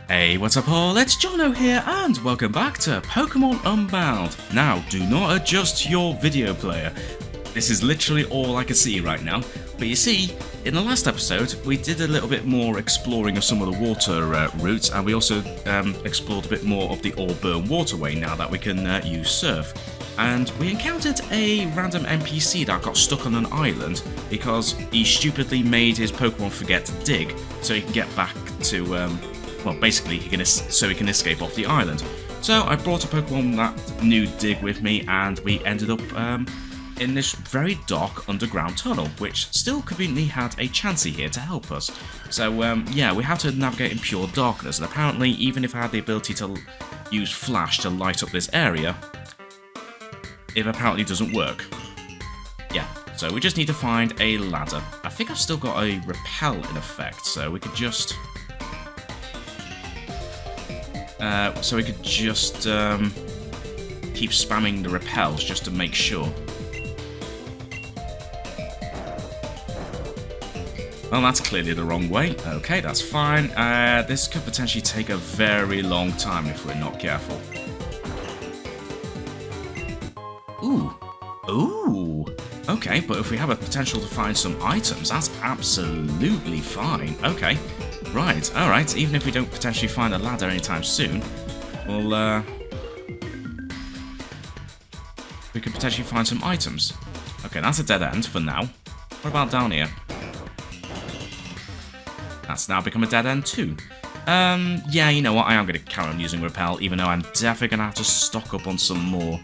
Hey, what's up all? It's Jono here and welcome back to Pokémon Unbound. Now, do not adjust your video player. This is literally all I can see right now. But you see, in the last episode, we did a little bit more exploring of some of the water routes, and we also explored a bit more of the Auburn Waterway now that we can use Surf. And we encountered a random NPC that got stuck on an island because he stupidly made his Pokemon forget to dig so he can get back to, well, basically so he can escape off the island. So I brought a Pokemon that knew dig with me, and we ended up in this very dark underground tunnel, which still conveniently had a Chansey here to help us. So yeah, we have to navigate in pure darkness, and apparently even if I had the ability to use Flash to light up this area, it apparently doesn't work. Yeah, so we just need to find a ladder. I think I've still got a repel in effect, so we could just... keep spamming the repels just to make sure. Well, that's clearly the wrong way. Okay, that's fine. This could potentially take a very long time if we're not careful. Ooh. Ooh. Okay, but if we have a potential to find some items, that's absolutely fine. Okay. Right, alright. Even if we don't potentially find a ladder anytime soon, we'll, we could potentially find some items. Okay, that's a dead end for now. What about down here? That's now become a dead end too. Yeah, you know what? I am going to carry on using Repel, even though I'm definitely going to have to stock up on some more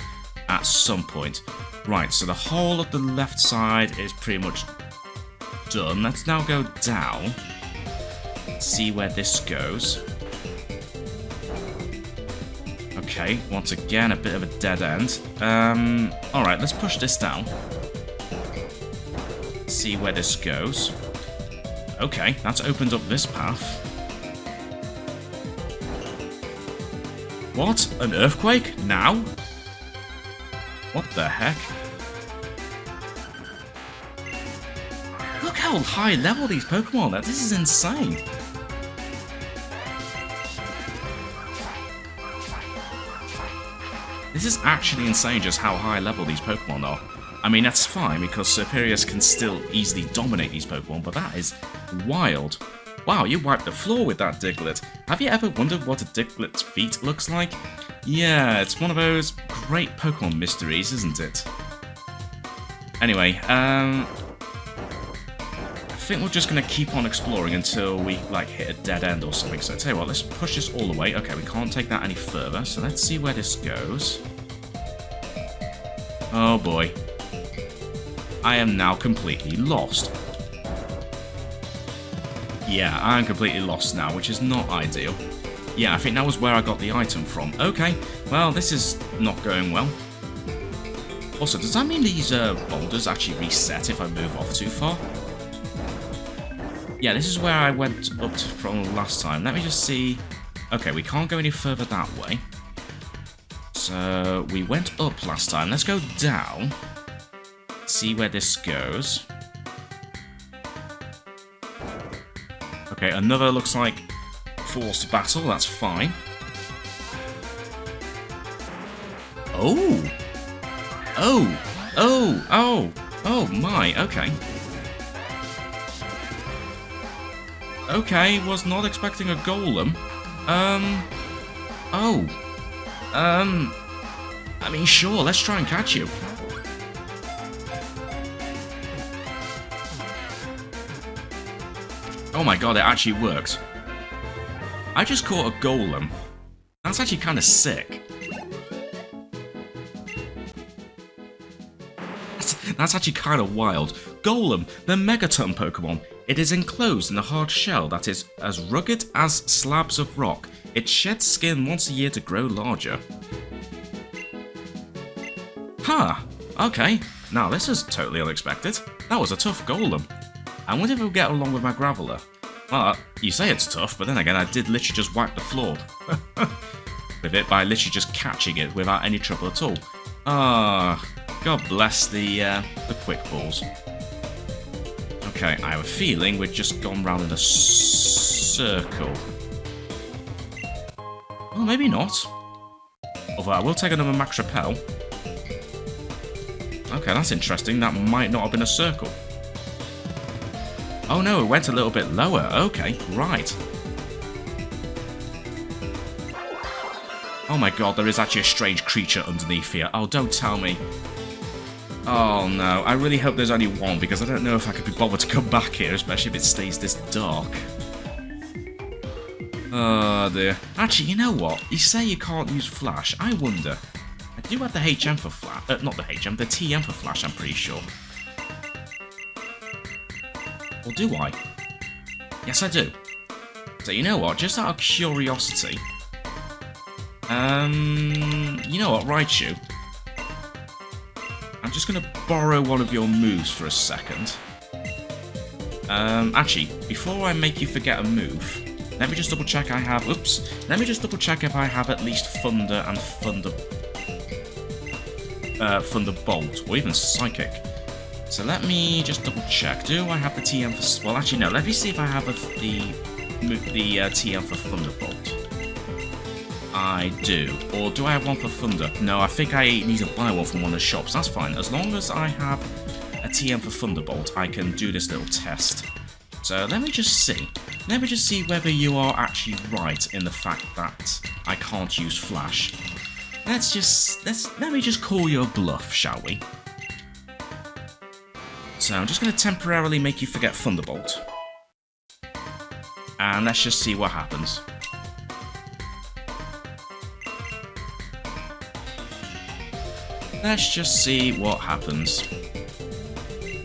at some point. Right, so the whole of the left side is pretty much done. Let's now go down. See where this goes. Okay, once again, a bit of a dead end. Alright, let's push this down. See where this goes. Okay, that's opened up this path. What? An earthquake? Now? What the heck? Look how high level these Pokemon are. This is insane. This is actually insane just how high level these Pokemon are. I mean, that's fine because Superiors can still easily dominate these Pokemon, but that is wild. Wow, you wiped the floor with that Diglett. Have you ever wondered what a Diglett's feet looks like? Yeah, it's one of those great Pokemon mysteries, isn't it? Anyway, I think we're just going to keep on exploring until we, like, hit a dead end or something. So, I tell you what, let's push this all the way. Okay, we can't take that any further, so let's see where this goes. Oh, boy. I am now completely lost. Yeah, I'm completely lost now, which is not ideal. Yeah, I think that was where I got the item from. Okay, well, this is not going well. Also, does that mean these boulders actually reset if I move off too far? Yeah, this is where I went up from last time. Let me just see. Okay, we can't go any further that way. So, we went up last time. Let's go down. See where this goes. Okay, another looks like forced battle. That's fine. Oh! Oh! Oh! Oh! Oh my, okay. Okay, was not expecting a golem. Oh. I mean, sure, let's try and catch you. Oh my god, it actually worked. I just caught a golem. That's actually kind of sick. That's actually kind of wild. Golem, the Megaton Pokemon. It is enclosed in a hard shell that is as rugged as slabs of rock. It sheds skin once a year to grow larger. Huh, okay. Now this is totally unexpected. That was a tough Golem. I wonder if it'll get along with my Graveler. Well, you say it's tough, but then again, I did literally just wipe the floor with it by literally just catching it without any trouble at all. Ah, God bless the quick balls. Okay, I have a feeling we've just gone round in a circle. Well, maybe not. Although I will take another max repel. Okay, that's interesting. That might not have been a circle. Oh no, it went a little bit lower. Okay, right. Oh my god, there is actually a strange creature underneath here. Oh, don't tell me. Oh no, I really hope there's only one, because I don't know if I could be bothered to come back here, especially if it stays this dark. Oh dear. Actually, you know what? You say you can't use flash. I wonder. I do have the HM for flash. Not the HM, the TM for flash, I'm pretty sure. Or do I? Yes, I do. So you know what? Just out of curiosity. You know what? Raichu. I'm just going to borrow one of your moves for a second. Actually, before I make you forget a move, let me just double check I have... Oops. Let me just double check if I have at least Thunder and Thunderbolt, or even Psychic. So let me just double check. Do I have the TM for... Well, actually, no. Let me see if I have the TM for Thunderbolt. I do. Or do I have one for Thunder? No, I think I need to buy one from one of the shops. That's fine. As long as I have a TM for Thunderbolt, I can do this little test. So let me just see. Let me just see whether you are actually right in the fact that I can't use Flash. Let me just call your bluff, shall we? So I'm just going to temporarily make you forget Thunderbolt. And let's just see what happens. Let's just see what happens.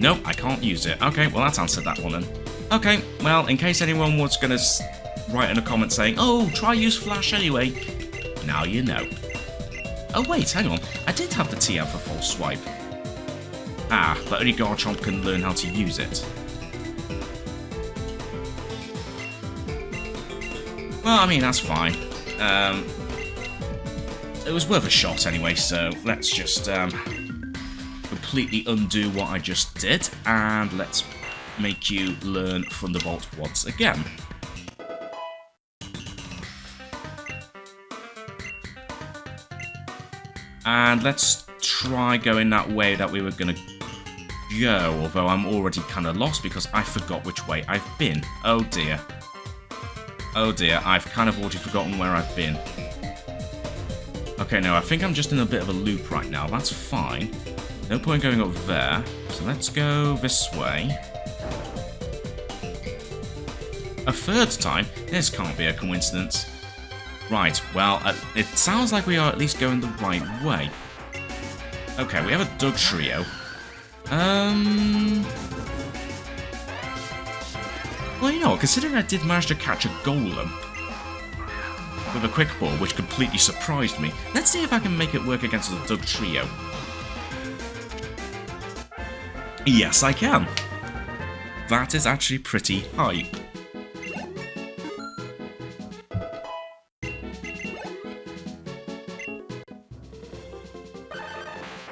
Nope, I can't use it. Okay, well that's answered that one then. Okay, well, in case anyone was going to write in a comment saying, oh, try use Flash anyway, now you know. Oh wait, hang on, I did have the TM for Full Swipe. Ah, but only Garchomp can learn how to use it. Well, I mean, that's fine. It was worth a shot anyway, so let's just completely undo what I just did, and let's make you learn Thunderbolt once again. And let's try going that way that we were going to go, although I'm already kind of lost because I forgot which way I've been. Oh dear. Oh dear, I've kind of already forgotten where I've been. Okay, no, I think I'm just in a bit of a loop right now. That's fine. No point going up there. So let's go this way. A third time? This can't be a coincidence. Right, well, it sounds like we are at least going the right way. Okay, we have a Doug Trio. Well, you know what, considering I did manage to catch a Golem with a Quick Ball, which completely surprised me, let's see if I can make it work against the Doug Trio. Yes, I can. That is actually pretty hype.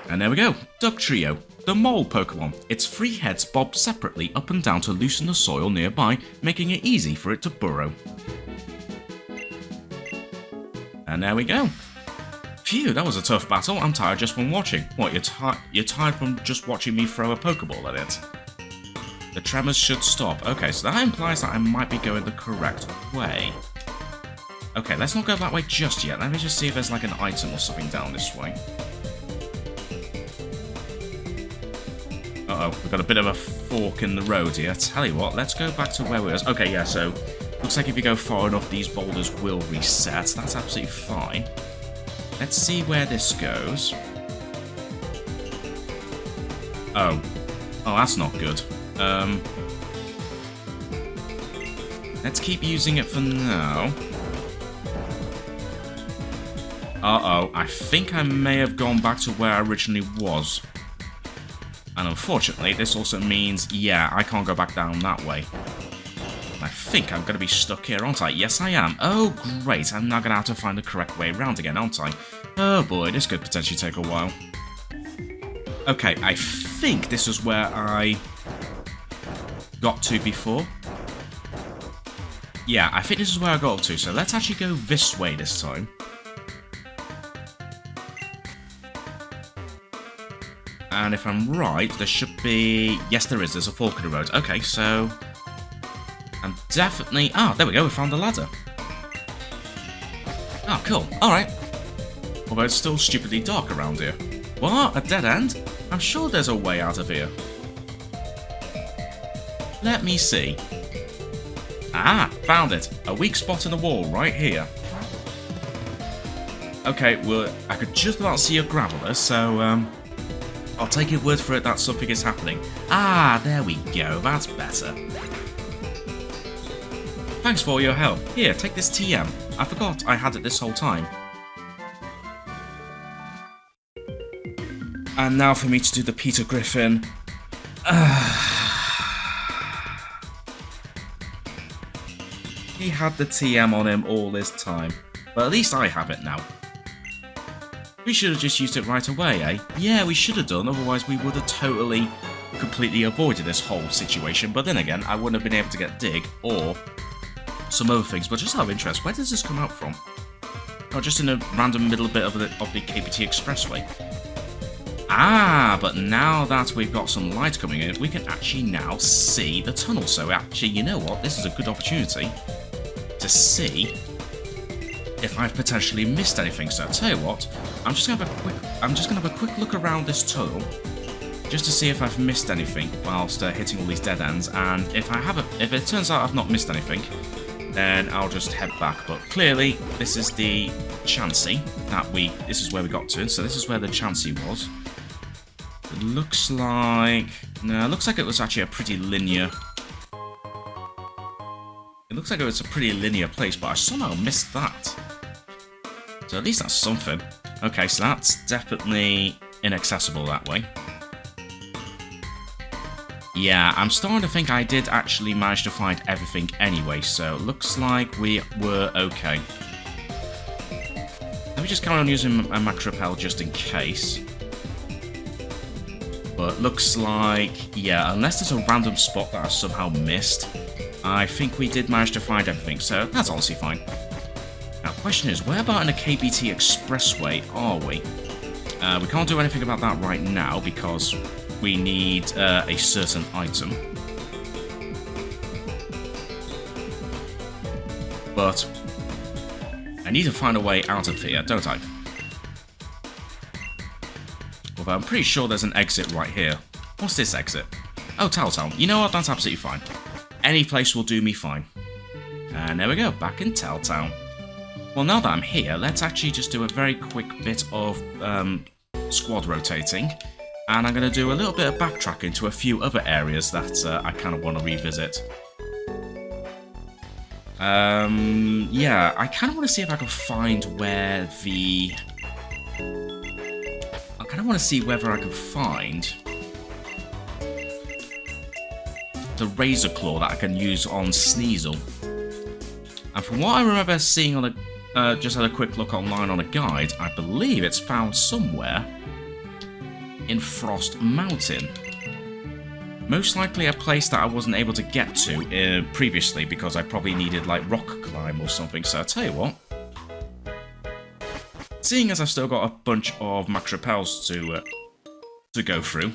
And there we go, Doug Trio, the mole Pokemon. Its 3 heads bob separately up and down to loosen the soil nearby, making it easy for it to burrow. And there we go. Phew, that was a tough battle. I'm tired just from watching. What, you're tired from just watching me throw a Pokeball at it? The tremors should stop. Okay, so that implies that I might be going the correct way. Okay, let's not go that way just yet. Let me just see if there's like an item or something down this way. Uh-oh, we've got a bit of a fork in the road here. Tell you what, let's go back to where we were. Okay, yeah, so looks like if you go far enough, these boulders will reset. That's absolutely fine. Let's see where this goes. Oh. Oh, that's not good. Let's keep using it for now. Uh-oh, I think I may have gone back to where I originally was. And unfortunately, this also means, yeah, I can't go back down that way. I think I'm going to be stuck here, aren't I? Yes, I am. Oh, great. I'm now going to have to find the correct way around again, aren't I? Oh boy, this could potentially take a while. Okay, I think this is where I got to before. Yeah, I think this is where I got up to, so let's actually go this way this time. And if I'm right, there should be... Yes, there is. There's a fork in the road. Okay, so... I'm definitely... Ah, there we go. We found the ladder. Oh, cool. Alright. Although it's still stupidly dark around here. What? A dead end? I'm sure there's a way out of here. Let me see. Ah, found it. A weak spot in the wall right here. Okay, well, I could just about see a graveler, so, I'll take your word for it that something is happening. Ah, there we go. That's better. Thanks for your help. Here, take this TM. I forgot I had it this whole time. And now for me to do the Peter Griffin. He had the TM on him all this time. But at least I have it now. We should have just used it right away, eh? Yeah, we should have done, otherwise we would have totally, completely avoided this whole situation. But then again, I wouldn't have been able to get Dig, or some other things. But just out of interest, where does this come out from? Oh, just in a random middle bit of the KBT Expressway. Ah, but now that we've got some light coming in, we can actually now see the tunnel. So actually, you know what? This is a good opportunity to see if I've potentially missed anything. So I'll tell you what, I'm just gonna have a quick look around this tunnel just to see if I've missed anything whilst hitting all these dead ends. And if it turns out I've not missed anything, then I'll just head back. But clearly, this is the Chansey this is where we got to. So this is where the Chansey was. It looks like... No, it looks like it was actually a pretty linear... It looks like it was a pretty linear place, but I somehow missed that. So at least that's something. Okay, so that's definitely inaccessible that way. Yeah, I'm starting to think I did actually manage to find everything anyway, so it looks like we were okay. Let me just carry on using a Max Repel just in case. But looks like, yeah, unless there's a random spot that I somehow missed, I think we did manage to find everything, so that's honestly fine. Now, the question is, where about in a KBT Expressway are we? We can't do anything about that right now because we need a certain item. But I need to find a way out of here, don't I? Although I'm pretty sure there's an exit right here. What's this exit? Oh, Telltown. You know what? That's absolutely fine. Any place will do me fine. And there we go, back in Telltown. Well, now that I'm here, let's actually just do a very quick bit of squad rotating. And I'm going to do a little bit of backtracking to a few other areas that I kind of want to revisit. Yeah, I kind of want to see if I can find where the... I kind of want to see whether I can find the Razor Claw that I can use on Sneasel. And from what I remember seeing on a, just had a quick look online on a guide, I believe it's found somewhere in Frost Mountain. Most likely a place that I wasn't able to get to previously because I probably needed like rock climb or something. So I'll tell you what, seeing as I've still got a bunch of Max Repels to go through,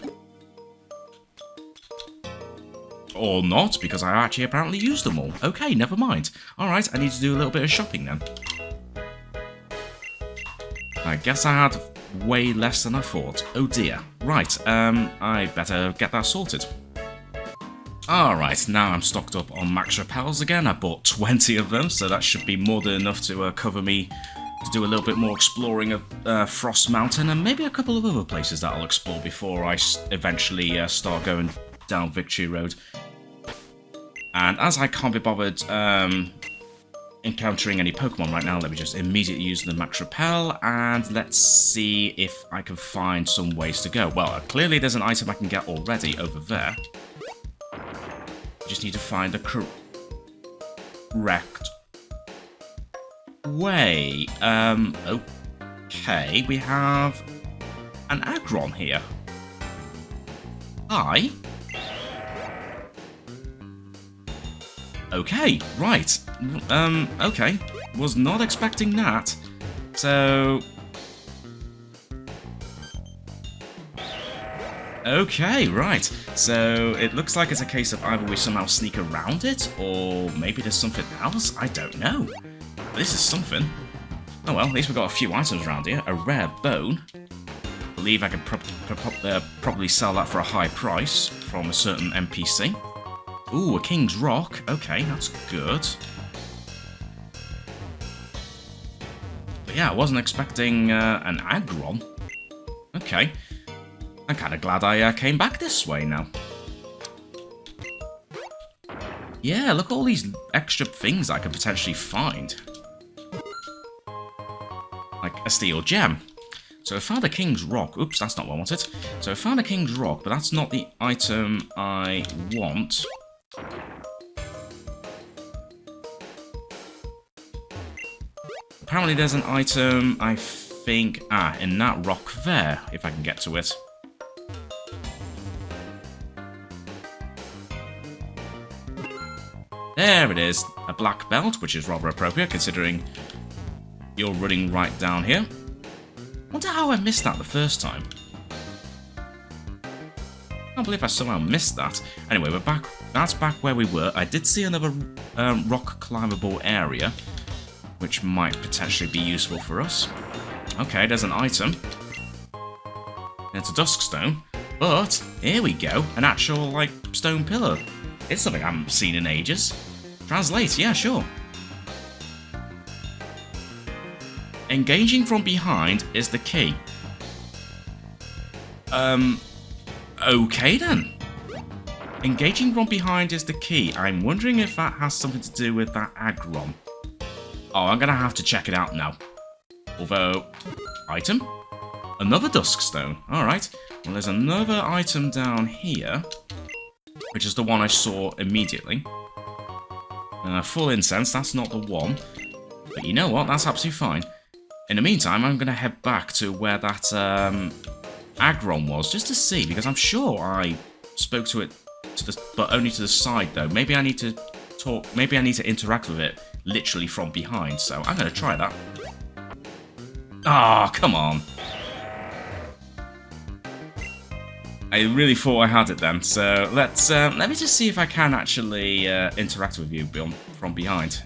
or not, because I actually apparently used them all. Okay, never mind. Alright, I need to do a little bit of shopping then. I guess I had way less than I thought. Oh dear. Right, I better get that sorted. Alright, now I'm stocked up on Max Repels again. I bought 20 of them, so that should be more than enough to cover me to do a little bit more exploring of Frost Mountain, and maybe a couple of other places that I'll explore before I eventually start going down Victory Road. And as I can't be bothered encountering any Pokemon right now, let me just immediately use the Max Repel, and let's see if I can find some ways to go. Well, clearly there's an item I can get already over there. I just need to find the correct way. Okay, we have an Aggron here. Hi. Okay, right. Okay. Was not expecting that. So... Okay, right. So it looks like it's a case of either we somehow sneak around it, or maybe there's something else? I don't know. This is something. Oh well, at least we've got a few items around here. A rare bone. I believe I could probably sell that for a high price from a certain NPC. Ooh, a King's Rock. Okay, that's good. But yeah, I wasn't expecting an Aggron. Okay. I'm kind of glad I came back this way now. Yeah, look at all these extra things I could potentially find. Like a steel gem. So I found a King's Rock. Oops, that's not what I wanted. So I found a King's Rock, but that's not the item I want. Apparently there's an item, I think, in that rock there, if I can get to it. There it is, a black belt, which is rather appropriate considering you're running right down here. Wonder how I missed that the first time. Can't believe I somehow missed that. Anyway, we're back. That's back where we were. I did see another rock climbable area, which might potentially be useful for us. Okay, there's an item. It's a dusk stone, but here we go, an actual like stone pillar. It's something I haven't seen in ages. Translate, yeah, sure. Engaging from behind is the key. Okay then. Engaging from behind is the key. I'm wondering if that has something to do with that Aggron. Oh, I'm gonna have to check it out now. Although, item? Another dusk stone. Alright. Well, there's another item down here, which is the one I saw immediately. Full incense, that's not the one. But you know what, that's absolutely fine. In the meantime, I'm going to head back to where that Aggron was, just to see, because I'm sure I spoke to it, but only to the side though. Maybe I need to talk, maybe I need to interact with it literally from behind, so I'm going to try that. Ah, come on. I really thought I had it then, so let me just see if I can actually interact with you from behind.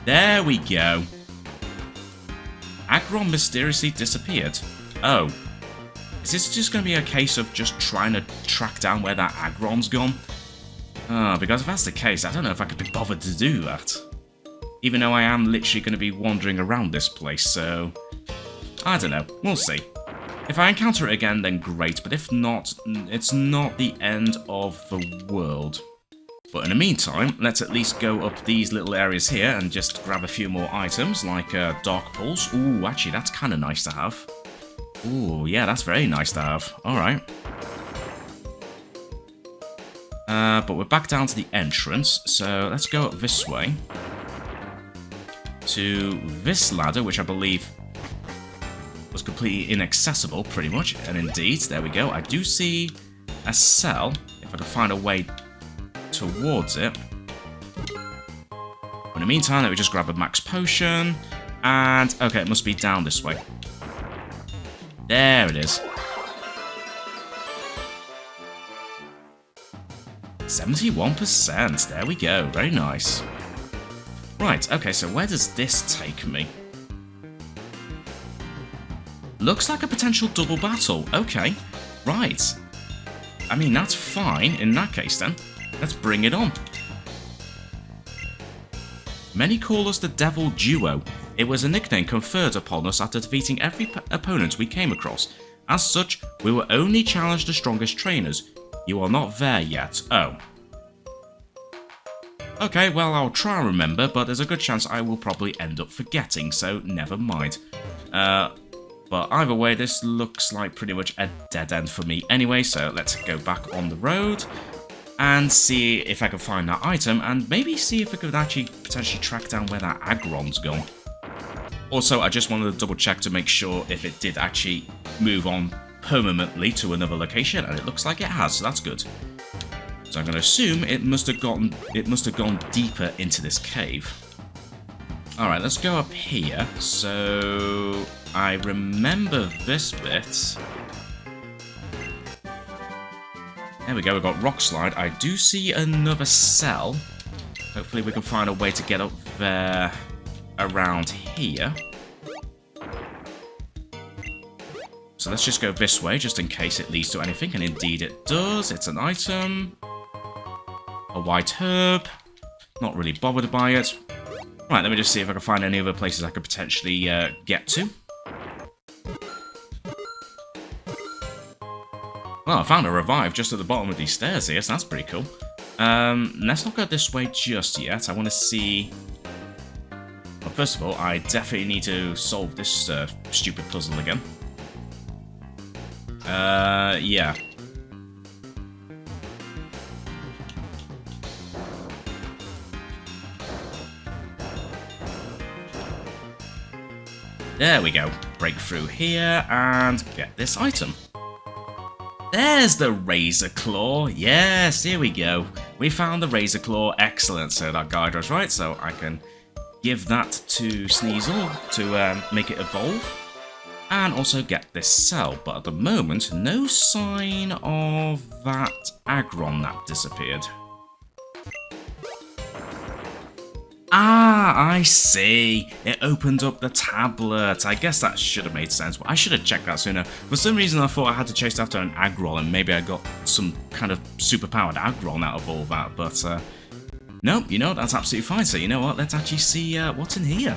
There we go. Aggron mysteriously disappeared. Oh. Is this just going to be a case of just trying to track down where that Aggron's gone? Because if that's the case, I don't know if I could be bothered to do that. Even though I am literally going to be wandering around this place, so... I don't know, we'll see. If I encounter it again, then great, but if not, it's not the end of the world. But in the meantime, let's at least go up these little areas here and just grab a few more items, like Dark Pulse. Ooh, actually, that's kind of nice to have. Ooh, yeah, that's very nice to have. Alright. But we're back down to the entrance, so let's go up this way. To this ladder, which I believe was completely inaccessible, pretty much. And indeed, there we go. I do see a cell, if I can find a way towards it. In the meantime, let me just grab a max potion. And, okay, it must be down this way. There it is. 71%, there we go, very nice. Right, okay, so where does this take me? Looks like a potential double battle. Okay, right. I mean, that's fine in that case then. Let's bring it on. Many call us the Devil Duo. It was a nickname conferred upon us after defeating every opponent we came across. As such, we will only challenge the strongest trainers. You are not there yet. Oh. Okay, well, I'll try and remember, but there's a good chance I will probably end up forgetting, so never mind. But either way, this looks like pretty much a dead end for me anyway, so let's go back on the road and see if I can find that item, and maybe see if I could actually potentially track down where that Aggron's gone. Also, I just wanted to double check to make sure if it did actually move on permanently to another location, and it looks like it has, so that's good. So I'm going to assume it must have gone deeper into this cave. Alright, let's go up here. So I remember this bit. There we go, we've got rock slide. I do see another cell. Hopefully we can find a way to get up there around here. So let's just go this way, just in case it leads to anything, and indeed it does. It's an item. A white herb. Not really bothered by it. Right, let me just see if I can find any other places I could potentially get to. Well, I found a revive just at the bottom of these stairs here, so that's pretty cool. Let's not go this way just yet. I want to see... Well, first of all, I definitely need to solve this stupid puzzle again. Yeah. There we go. Break through here and get this item. There's the Razor Claw. Yes, here we go. We found the Razor Claw. Excellent. So that guide was right. So I can give that to Sneasel to make it evolve. And also get this cell. But at the moment, no sign of that Aggron that disappeared. Ah, I see. It opened up the tablet. I guess that should have made sense. I should have checked that sooner. For some reason, I thought I had to chase after an Aggron, and maybe I got some kind of superpowered Aggron out of all that. But, nope, you know, that's absolutely fine. So, you know what? Let's actually see what's in here.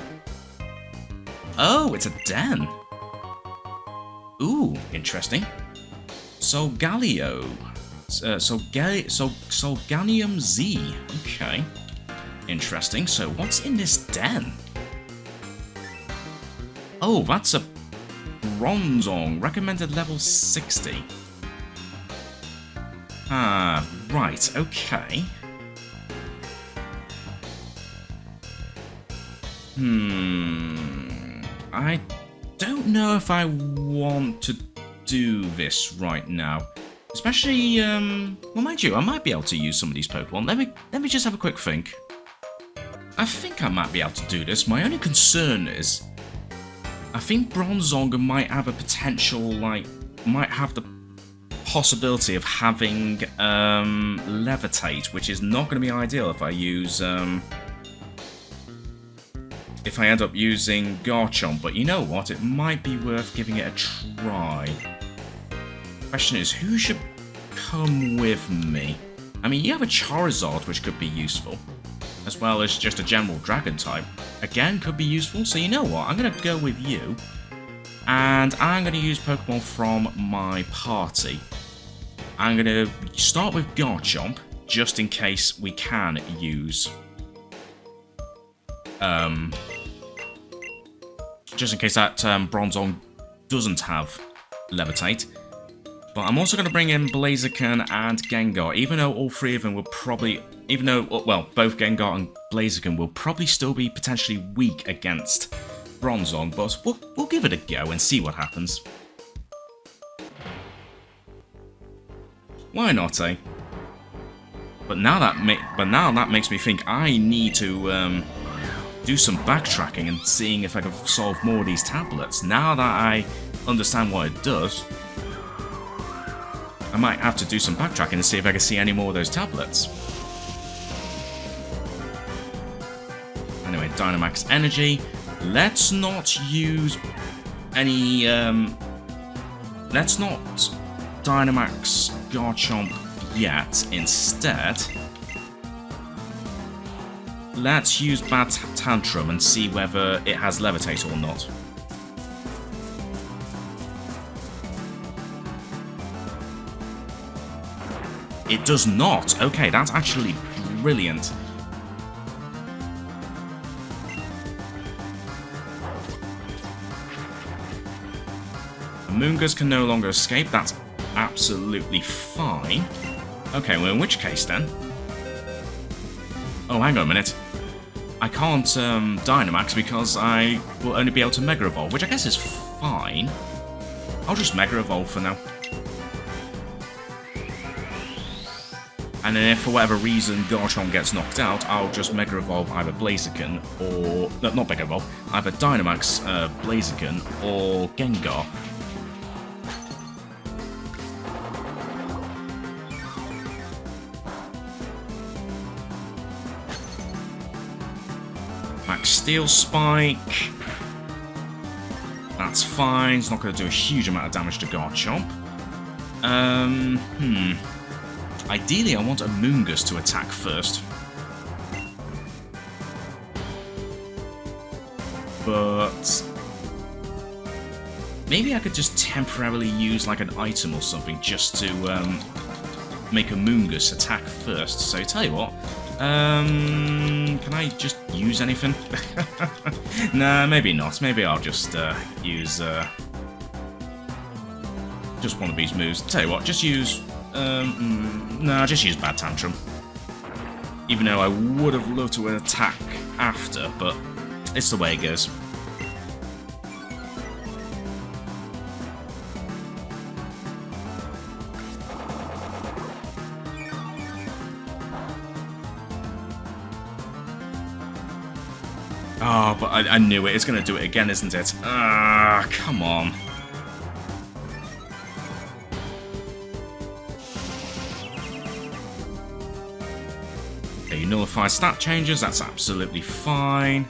Oh, it's a den. Ooh, interesting. Solgaleo. Solganium Z. Okay. Interesting. So, what's in this den? Oh, that's a Bronzong. Recommended level 60. Ah, right. Okay. I don't know if I want to do this right now. Especially, well, mind you, I might be able to use some of these Pokemon. Let me just have a quick think. I think I might be able to do this. My only concern is, I think Bronzong might have a potential, like, might have the possibility of having Levitate, which is not going to be ideal if I use, if I end up using Garchomp. But you know what? It might be worth giving it a try. Question is, who should come with me? I mean, you have a Charizard, which could be useful, as well as just a general Dragon type. Again, could be useful. So you know what? I'm going to go with you, and I'm going to use Pokemon from my party. I'm going to start with Garchomp, just in case we can use... just in case that Bronzong doesn't have Levitate. But I'm also going to bring in Blaziken and Gengar, even though all three of them will probably... Even though, well, both Gengar and Blaziken will probably still be potentially weak against Bronzong, but we'll give it a go and see what happens. Why not, eh? But now that makes me think I need to do some backtracking and seeing if I can solve more of these tablets. Now that I understand what it does, I might have to do some backtracking and see if I can see any more of those tablets. Anyway, Dynamax Energy. Let's not use any, let's not Dynamax Garchomp yet. Instead, let's use Bad Tantrum and see whether it has Levitate or not. It does not. Okay, that's actually brilliant. Moongus can no longer escape. That's absolutely fine. Okay, well, in which case then... Oh, hang on a minute. I can't Dynamax because I will only be able to Mega Evolve, which I guess is fine. I'll just Mega Evolve for now. And then if for whatever reason Garchomp gets knocked out, I'll just Mega Evolve either Blaziken or... No, not Mega Evolve. Either Dynamax Blaziken or Gengar. Max Steel Spike. That's fine. It's not going to do a huge amount of damage to Garchomp. Ideally, I want a Moongus to attack first. But... maybe I could just temporarily use like an item or something just to make a Moongus attack first. So tell you what, can I just use anything? Nah, maybe not. Maybe I'll just use just one of these moves. Tell you what, just use... no, just use Bad Tantrum. Even though I would have loved to attack after, but it's the way it goes. Oh, but I knew it. It's going to do it again, isn't it? Ah, come on. You nullify stat changes, that's absolutely fine.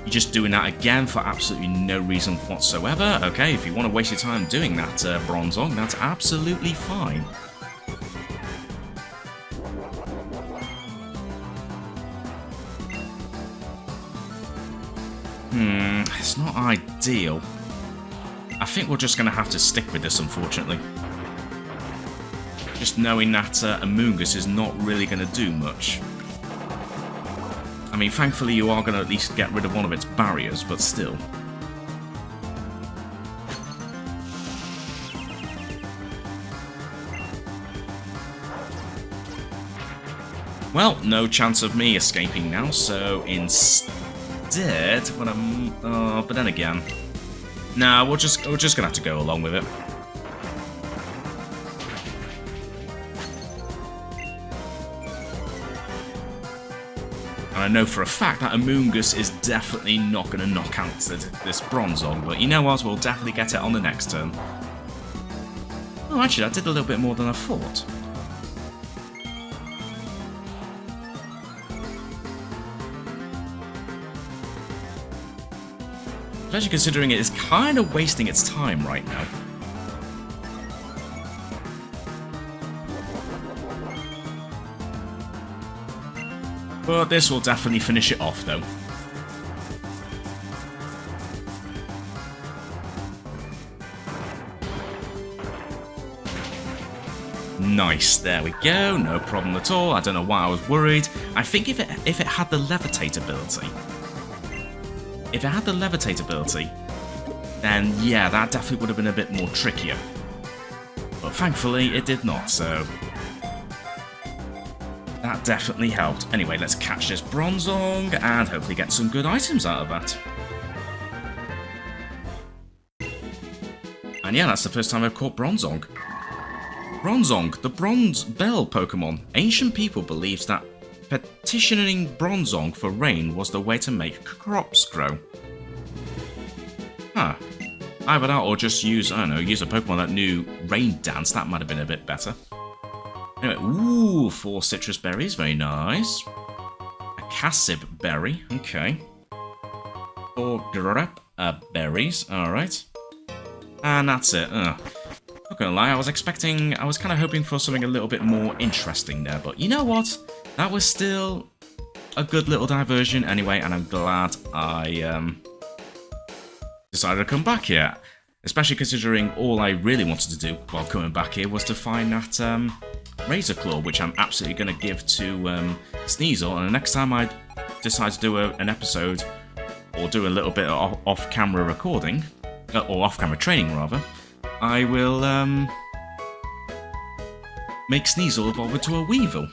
You're just doing that again for absolutely no reason whatsoever. Okay, if you want to waste your time doing that, Bronzong, that's absolutely fine. It's not ideal. I think we're just going to have to stick with this, unfortunately. Just knowing that a Moongus is not really going to do much. I mean, thankfully you are going to at least get rid of one of its barriers, but still. Well, no chance of me escaping now, so instead, when I'm... but then again... Nah, we're just going to have to go along with it. And I know for a fact that a Moongus is definitely not going to knock out this Bronzong, but you know what, we'll definitely get it on the next turn. Oh, actually, I did a little bit more than I thought. Especially considering it is kind of wasting its time right now. But this will definitely finish it off, though. Nice, there we go, no problem at all. I don't know why I was worried. I think if it had the Levitate ability... If it had the Levitate ability, then yeah, that definitely would have been a bit more trickier. But thankfully, it did not, so... that definitely helped. Anyway, let's catch this Bronzong and hopefully get some good items out of that. And yeah, that's the first time I've caught Bronzong. Bronzong, the Bronze Bell Pokemon. Ancient people believed that petitioning Bronzong for rain was the way to make crops grow. Huh. Either that or just use, I don't know, use a Pokemon that knew Rain Dance. That might have been a bit better. Anyway, ooh, 4 citrus berries, very nice. A Cassib berry, okay. 4 Grep berries, alright. And that's it. Not gonna lie, I was kind of hoping for something a little bit more interesting there, but you know what? That was still a good little diversion anyway, and I'm glad I decided to come back here. Especially considering all I really wanted to do while coming back here was to find that Razor Claw, which I'm absolutely going to give to Sneasel, and the next time I decide to do an episode, or do a little bit of off-camera recording, or off-camera training rather, I will make Sneasel evolve into a Weevil.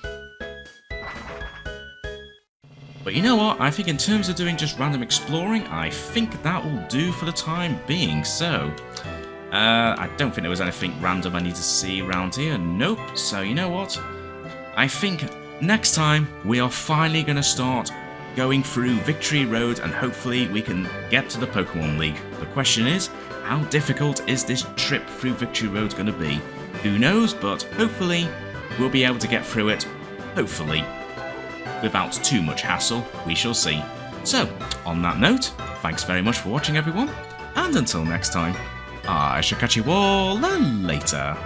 But you know what, I think in terms of doing just random exploring, I think that will do for the time being, so... I don't think there was anything random I need to see around here, nope, so you know what? I think next time we are finally going to start going through Victory Road and hopefully we can get to the Pokemon League. The question is, how difficult is this trip through Victory Road going to be? Who knows, but hopefully we'll be able to get through it, hopefully, without too much hassle, we shall see. So, on that note, thanks very much for watching everyone, and until next time, I shall catch you all later.